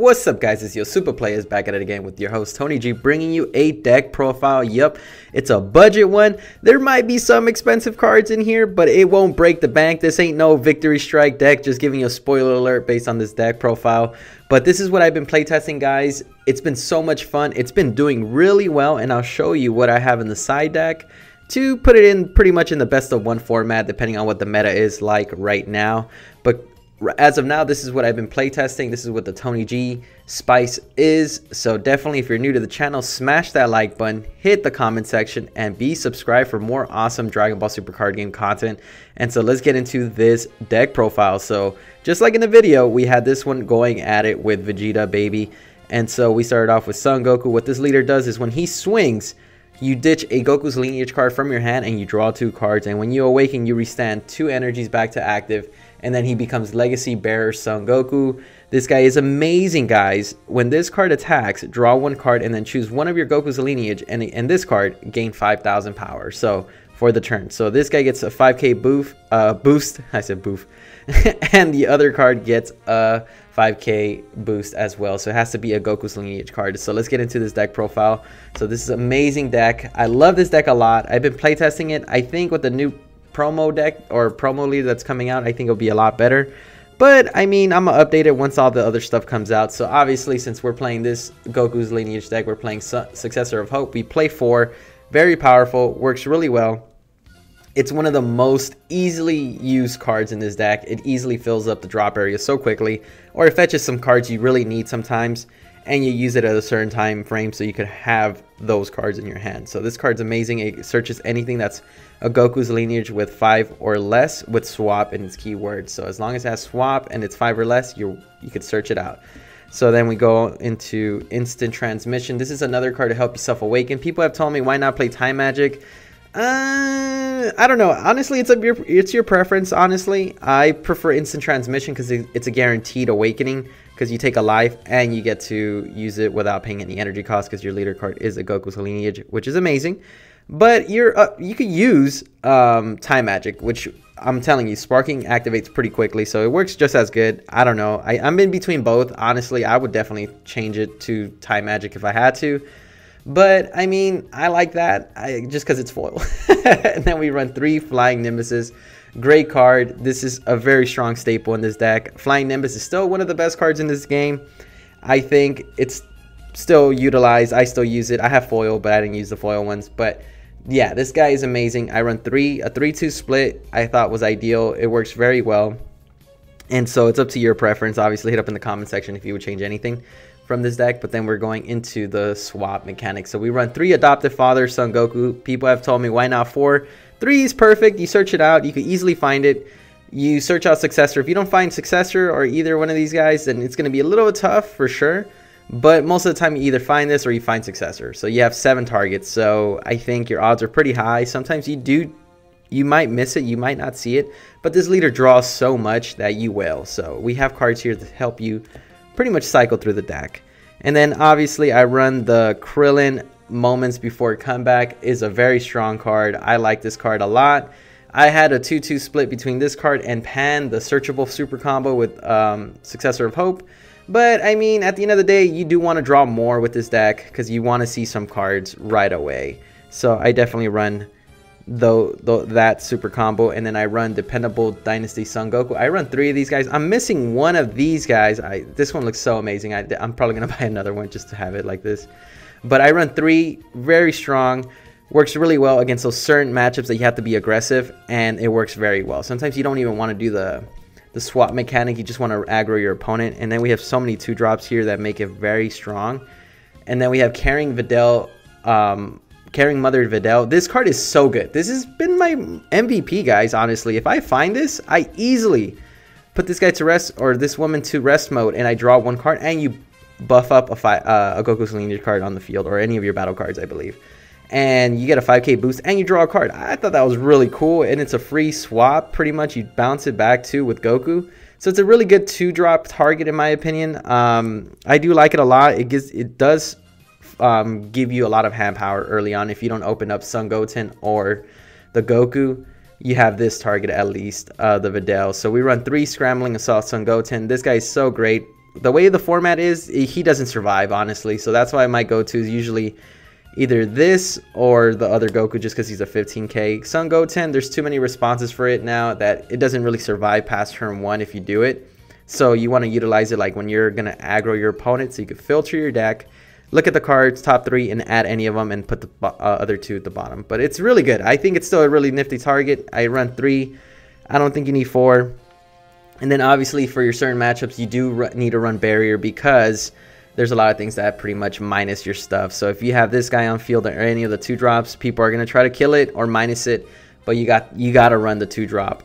What's up, guys? It's your Super Playaz back at it again with your host Tony G, bringing you a deck profile. Yup, it's a budget one. There might be some expensive cards in here, but it won't break the bank. This ain't no Victory Strike deck, just giving you a spoiler alert based on this deck profile. But this is what I've been playtesting, guys. It's been so much fun. It's been doing really well, and I'll show you what I have in the side deck to put it in pretty much in the best of one format, depending on what the meta is like right now. But as of now, this is what I've been playtesting. This is what the Tony G spice is. So definitely, if you're new to the channel, smash that like button, hit the comment section, and be subscribed for more awesome Dragon Ball Super card game content. And so let's get into this deck profile. So just like in the video, we had this one going at it with Vegeta, baby. And so we started off with Son Goku. What this leader does is when he swings, you ditch a Goku's lineage card from your hand and you draw 2 cards. And when you awaken, you restand 2 energies back to active. And then he becomes Legacy Bearer Son Goku. This guy is amazing, guys. When this card attacks, draw 1 card and then choose one of your Goku's lineage. And this card gain 5,000 power. So for the turn. So this guy gets a 5k boost. I said boof. And the other card gets a 5k boost as well. So it has to be a Goku's lineage card. So let's get into this deck profile. So this is an amazing deck. I love this deck a lot. I've been playtesting it. I think with the new promo deck or promo leader that's coming out, I think it'll be a lot better. But I mean, I'm gonna update it once all the other stuff comes out. So obviously, since we're playing this Goku's lineage deck, we're playing Successor of Hope. We play 4, very powerful, works really well. It's one of the most easily used cards in this deck. It easily fills up the drop area so quickly, or it fetches some cards you really need sometimes, and you use it at a certain time frame so you could have those cards in your hand. So this card's amazing. It searches anything that's a Goku's lineage with 5 or less with swap in its keyword. So as long as it has swap and it's 5 or less, you could search it out. So then we go into Instant Transmission. This is another card to help yourself awaken. People have told me, why not play Time Magic? I don't know. Honestly, it's your preference. Honestly, I prefer Instant Transmission because it's a guaranteed awakening, because you take a life and you get to use it without paying any energy cost because your leader card is a Goku's lineage, which is amazing. But you could use Time Magic, which I'm telling you, Sparking activates pretty quickly, so it works just as good. I don't know. I'm in between both. Honestly, I would definitely change it to Time Magic if I had to. But I mean, I like that just because it's foil. And then we run 3 Flying Nemesis. Great card. This is a very strong staple in this deck. Flying Nemesis is still one of the best cards in this game. I think it's still utilized. I still use it. I have foil, but I didn't use the foil ones. But yeah, this guy is amazing. I run a 3-2 split. I thought was ideal. It works very well. And so it's up to your preference. Obviously, hit up in the comment section if you would change anything from this deck. But then we're going into the swap mechanic. So we run 3 Adoptive Father Son Goku. People have told me, why not 4? 3 is perfect. You search it out. You can easily find it. You search out Successor. If you don't find Successor or either one of these guys, then it's going to be a little tough for sure. But most of the time you either find this or you find Successor. So you have 7 targets. So I think your odds are pretty high. Sometimes you might miss it. You might not see it. But this leader draws so much that you will. So we have cards here to help you pretty much cycle through the deck. And then obviously I run the Krillin Moments Before Comeback. Is a very strong card. I like this card a lot. I had a 2-2 split between this card and Pan, the searchable super combo with Successor of Hope. But I mean, at the end of the day, you do want to draw more with this deck because you want to see some cards right away. So I definitely run that super combo, and then I run Dependable Dynasty Son Goku. I run 3 of these guys. I'm missing one of these guys. This one looks so amazing. I'm probably gonna buy another one just to have it like this. But I run 3, very strong. Works really well against those certain matchups that you have to be aggressive, and it works very well. Sometimes you don't even want to do the swap mechanic. You just want to aggro your opponent. And then we have so many 2-drops here that make it very strong. And then we have Caring Videl, Caring Mother Videl. This card is so good. This has been my MVP, guys, honestly. If I find this, I easily put this guy to rest, or this woman to rest mode, and I draw 1 card, and you buff up a Goku's lineage card on the field, or any of your battle cards, I believe. And you get a 5k boost and you draw a card. I thought that was really cool, and it's a free swap. Pretty much you bounce it back too with Goku. So it's a really good 2-drop target in my opinion. I do like it a lot. It does give you a lot of hand power early on. If you don't open up Son Goten or the Goku, you have this target at least, the Videl. So we run 3 Scrambling Assault Son Goten. This guy is so great. the way the format is, he doesn't survive, honestly. So that's why my go-to is usually either this or the other Goku, just because he's a 15k. Son Goten, there's too many responses for it now that it doesn't really survive past turn 1 if you do it. So you want to utilize it like when you're going to aggro your opponent, so you can filter your deck, look at the cards, top 3, and add any of them and put the other 2 at the bottom. But it's really good. I think it's still a really nifty target. I run 3. I don't think you need 4. And then obviously for your certain matchups, you do need to run barrier, because there's a lot of things that pretty much minus your stuff. So if you have this guy on field or any of the 2-drops, people are going to try to kill it or minus it. But you got to run the 2-drop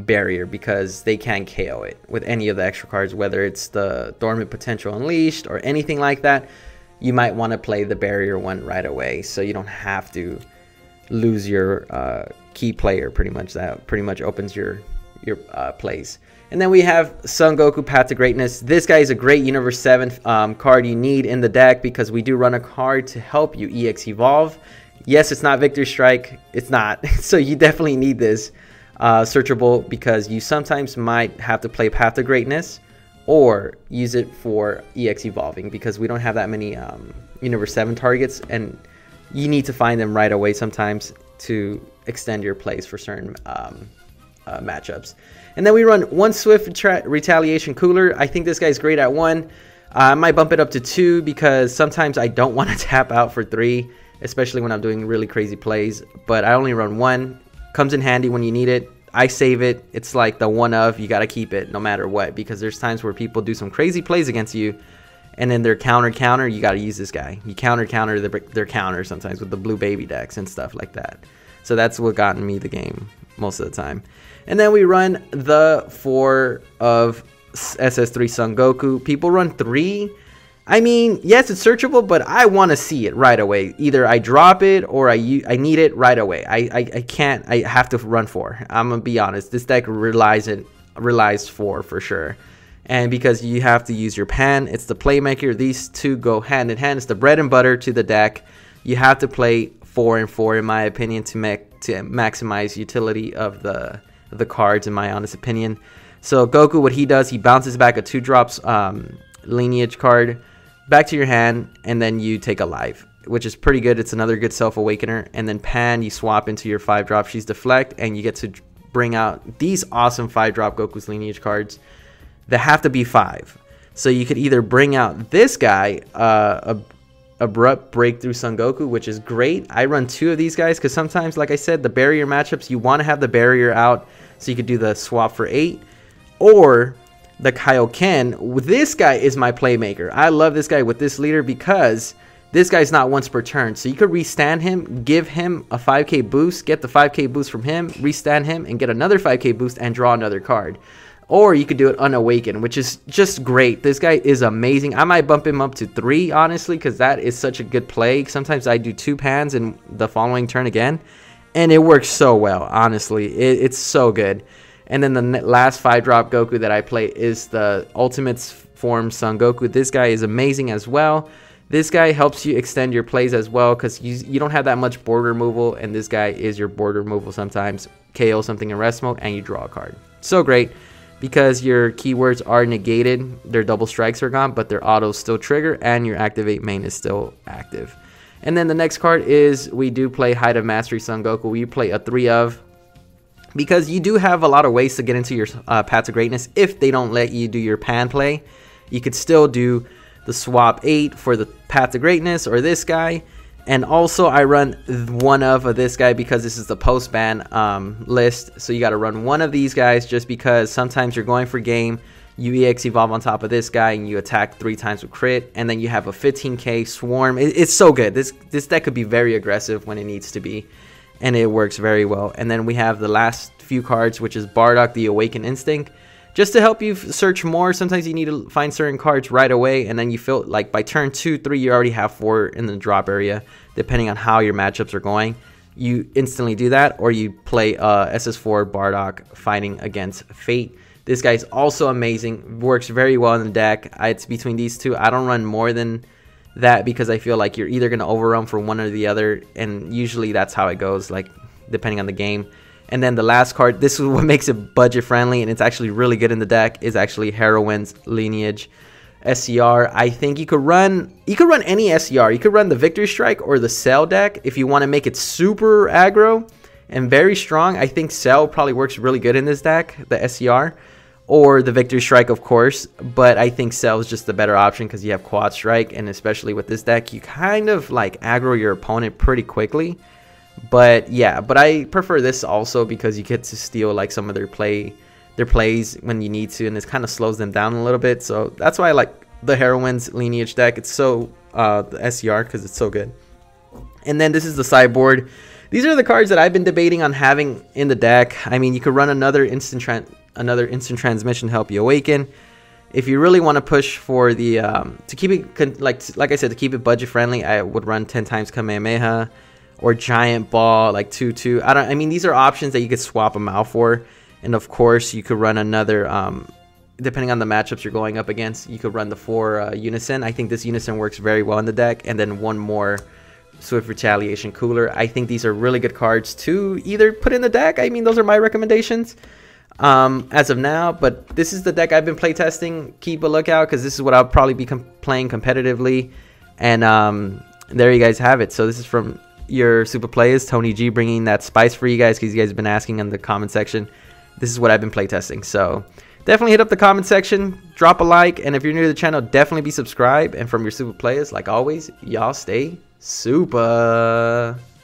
barrier, because they can KO it with any of the extra cards, whether it's the Dormant Potential Unleashed or anything like that. You might want to play the barrier one right away, so you don't have to lose your key player. Pretty much that pretty much opens your plays. And then we have Son Goku, Path to Greatness. This guy is a great Universe 7 card you need in the deck, because we do run a card to help you EX Evolve. Yes, it's not Victory Strike. It's not. So you definitely need this searchable, because you sometimes might have to play Path to Greatness or use it for EX Evolving, because we don't have that many Universe 7 targets, and you need to find them right away sometimes to extend your plays for certain matchups. And then we run 1 Swift Retaliation Cooler. I think this guy's great at 1. I might bump it up to 2, because sometimes I don't want to tap out for 3, especially when I'm doing really crazy plays. But I only run 1. Comes in handy when you need it. I save it. It's like the one of, you got to keep it no matter what, because there's times where people do some crazy plays against you, and then their counter, you got to use this guy. You counter their counter sometimes with the blue baby decks and stuff like that. So that's what gotten me the game most of the time. And then we run the 4 of SS3 Son Goku. People run 3. I mean, yes, it's searchable, but I want to see it right away. Either I drop it or I need it right away. I can't. I have to run 4. I'm gonna be honest. This deck relies 4 for sure. And because you have to use your pan, it's the playmaker. These two go hand in hand. It's the bread and butter to the deck. You have to play 4 and 4, in my opinion, to maximize utility of the cards, in my honest opinion. So Goku, what he does, he bounces back a 2-drops lineage card back to your hand, and then you take a life, which is pretty good. It's another good self-awakener. And then Pan, you swap into your 5-drop. She's Deflect, and you get to bring out these awesome 5-drop Goku's lineage cards that have to be 5. So you could either bring out this guy, Abrupt Breakthrough Son Goku, which is great. I run 2 of these guys because sometimes, like I said, the barrier matchups, you want to have the barrier out, so you could do the swap for 8, or the Kaioken. This guy is my playmaker. I love this guy with this leader, because this guy's not once per turn, so you could restand him, give him a 5k boost, get the 5k boost from him, restand him, and get another 5k boost and draw another card. Or you could do it unawakened, which is just great. This guy is amazing. I might bump him up to 3, honestly, because that is such a good play. Sometimes I do 2 pans in the following turn again, and it works so well, honestly. It's so good. And then the last 5-drop Goku that I play is the Ultimate Form Son Goku. This guy is amazing as well. This guy helps you extend your plays as well, because you don't have that much board removal, and this guy is your board removal sometimes. KO something in rest mode, and you draw a card. So great, because your keywords are negated. Their double strikes are gone, but their autos still trigger, and your activate main is still active. And then the next card is, we do play Height of Mastery Son Goku. We play a 3 of, because you do have a lot of ways to get into your Path to Greatness. If they don't let you do your pan play, you could still do the swap 8 for the Path to Greatness, or this guy. And also I run 1 of this guy, because this is the post ban list. So you got to run 1 of these guys, just because sometimes you're going for game, you EX Evolve on top of this guy, and you attack 3 times with crit, and then you have a 15k swarm. It's so good. This deck could be very aggressive when it needs to be, and it works very well. And then we have the last few cards, which is Bardock, the Awakened Instinct, just to help you search more. Sometimes you need to find certain cards right away, and then you feel like by turn 2, 3, you already have 4 in the drop area, depending on how your matchups are going. You instantly do that, or you play SS4 Bardock fighting against Fate. This guy's also amazing, works very well in the deck. It's between these two. I don't run more than that, because I feel like you're either going to overrun for one or the other, and usually that's how it goes, like depending on the game. And then the last card, this is what makes it budget friendly, and it's actually really good in the deck, is actually Heroine's Lineage. SCR. I think you could run any SCR. You could run the Victory Strike or the Cell deck if you want to make it super aggro and very strong. I think Cell probably works really good in this deck, the SCR, or the Victory Strike, of course. But I think Cell is just the better option because you have Quad Strike, and especially with this deck, you kind of like aggro your opponent pretty quickly. But yeah, but I prefer this also because you get to steal like some of their plays when you need to, and it kind of slows them down a little bit. So that's why I like the Heroine's lineage deck. It's so the SCR because it's so good. And then this is the Sideboard. These are the cards that I've been debating on having in the deck. I mean, you could run another instant transmission, Help You Awaken. If you really want to push for the to keep it like I said, to keep it budget friendly, I would run 10 times Kamehameha or Giant Ball, like 2/2. I mean, these are options that you could swap them out for. And of course, you could run another, depending on the matchups you're going up against, you could run the 4 Unison. I think this Unison works very well in the deck. And then one more Swift Retaliation Cooler. I think these are really good cards to either put in the deck. I mean, those are my recommendations as of now. But this is the deck I've been playtesting. Keep a lookout because this is what I'll probably be playing competitively. And there you guys have it. So this is from your Supah Playaz, Tony G, bringing that spice for you guys because you guys have been asking in the comment section. This is what I've been playtesting. So definitely hit up the comment section, drop a like, and if you're new to the channel, definitely be subscribed. And from your Supah Playaz, like always, y'all stay Supah.